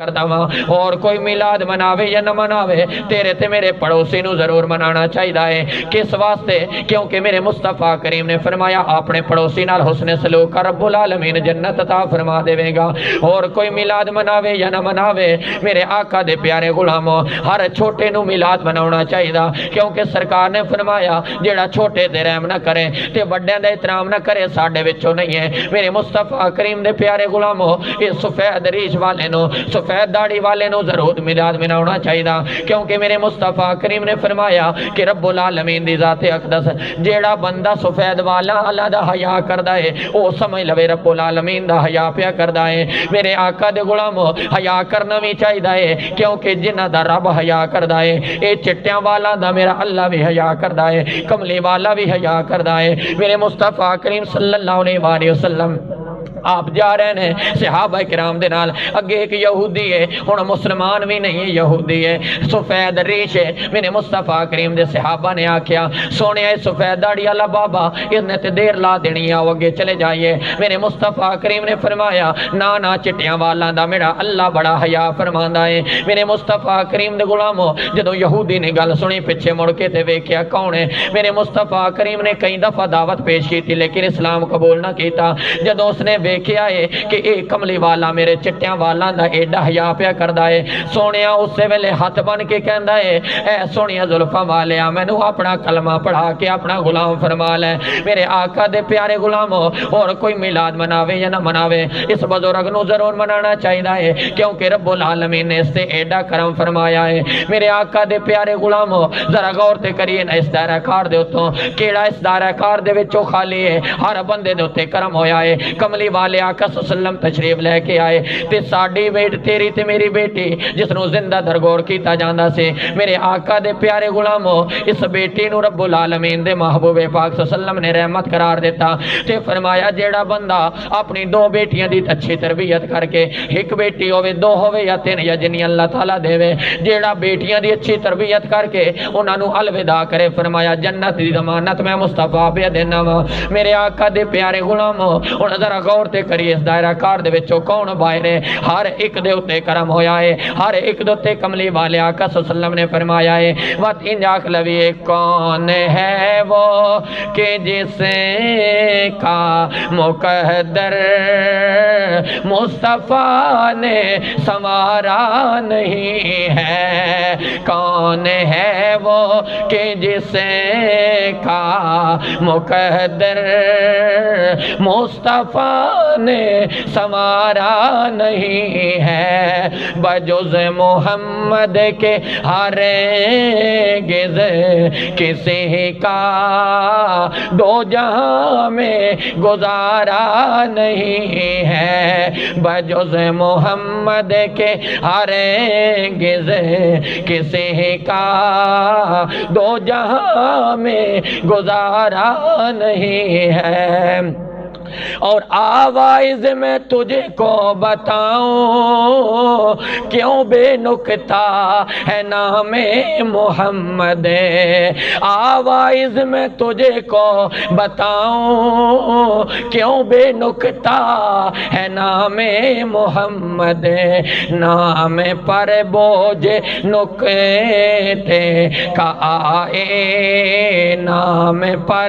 کرتا وا اور کوئی میلاد مناوے یا نہ مناوے تیرے تے میرے پڑوسی نو ضرور منانا چاہیے کس واسطے کیونکہ میرے مصطفیٰ کریم نے فرمایا اپنے پڑوسی نال حسن سلوک کر رب العالمین جنت عطا فرما دے گا اور کوئی میلاد مناوے یا نہ مناوے میرے آقا دے پیارے غلاموں ہر چھوٹے نو میلاد مناونا چاہیے کیونکہ سرکار نے فرمایا جیڑا چھوٹے تے رحم نہ کرے تے بڑیاں دا احترام نہ کرے ساڈے وچوں نہیں ہے میرے مصطفیٰ کریم دے پیارے غلاموں اس سفید ریش والے نو سفید داڑھی والے نو ضرور میلاد مناونا چاہیے کیونکہ میرے مصطفیٰ کریم نے فرمایا کہ رب العالمین دی ذات اقدس جیڑا بندہ سفید والا اللہ دا حیا کردا ہے او سمجھ لوے رب العالمین دا حیا پیا کردا ہے میرے آقا دے غلامو حیا کرنا بھی چاہیے کیونکہ جنہ دا رب حیا کردا ہے اے چٹیاں والا دا میرا اللہ بھی حیا کردا ہے کملی والا بھی حیا کردا ہے میرے مصطفیٰ کریم صلی اللہ علیہ وسلم آپ جا رہے ہیں صحابہ کرام دے نال اگے ایک یہودی ہے ہن مسلمان بھی نہیں ہے یہودی ہے سفید ریش ہے میرے مصطفیٰ کریم دے صحابہ نے آکھیا سونے سفید داڑھی والا بابا اتنے تے دیر لا دینی ہے اگے چلے جائیے میرے مصطفیٰ کریم نے فرمایا نا چٹیاں والا دا میرا اللہ بڑا حیا فرماندا ہے میرے مصطفیٰ کریم دے غلامو جدوں یہودی نے گل سنی پیچھے مڑ کے تے ویکھیا کون ہے میرے مصطفیٰ کریم نے کئی دفعہ دعوت پیش کی تھی لیکن اسلام قبول نہ کیتا جدوں اس نے دیکھیا ہے کہ اے کملی والا میرے چٹیاں والا دا ایڈا حیا پیا کردا ہے سونیا اس ویلے ہاتھ بن کے کہندا ہے اے سونیا زلفاں والیا مینوں اپنا کلمہ پڑھا کے اپنا غلام فرما لے میرے آقا دے پیارے غلاموں اور کوئی میلاد مناوے یا نہ مناوے اس بزرگ نو ضرور منانا چاہیے کیونکہ رب العالمین نے اس سے ایڈا کرم فرمایا ہے میرے آقا دے پیارے غلاموں ذرا غور تے کریے نا اس دائرہ کار دے اتوں کیڑا اس دائرہ کار دے وچوں خالی ہے ہر بندے دے اتنے کرم ہویا ہے کملی والے آقا صلی اللہ علیہ وسلم تشریف لے کے آئے تے ساڈی بیٹ تیری تے میری بیٹی جس نو زندہ درگور کیتا جاندا سے میرے آقا دے پیارے غلاموں اس بیٹی نو رب العالمین دے محبوب پاک صلی اللہ علیہ وسلم نے رحمت قرار دیتا تے فرمایا جیڑا بندہ اپنی دو بیٹیاں دی اچھی تربیت کر کے ایک بیٹی ہوے دو ہوے یا تین یا جنی اللہ تعالیٰ دے جیڑا بیٹیاں دی اچھی تربیت کر کے انہاں نو الوداع کرے فرمایا جنت دی ضمانت میں مصطفیٰ پہ دینا وا میرے آقا دے پیارے غلاموں اور ذرا غور تے کریے اس دائرہ کار دے وچوں کون باہر ہے ہر ایک دے اوتے کرم ہویا ہے ہر ایک دے اوتے کملی والے آقا صلی اللہ علیہ وسلم نے فرمایا ہے وقت ان آنکھ لویے کون ہے وہ کہ جس کا مقدر مصطفیٰ نے سنوارا نہیں ہے کون ہے وہ کہ جس کا مقدر مصطفیٰ نے سنوارا نہیں ہے بجز محمد کے ہرگز کسی کا دو جہاں میں گزارا نہیں ہے بجز محمد کے ہرگز کسی کا دو جہاں میں گزارا نہیں ہے اور آواز میں تجھے کو بتاؤں کیوں بے نکتہ ہے نام محمد آواز میں تجھے کو بتاؤں کیوں بے نکتہ ہے نام محمد نام پر بوجھ نکتے کا آئے نام پر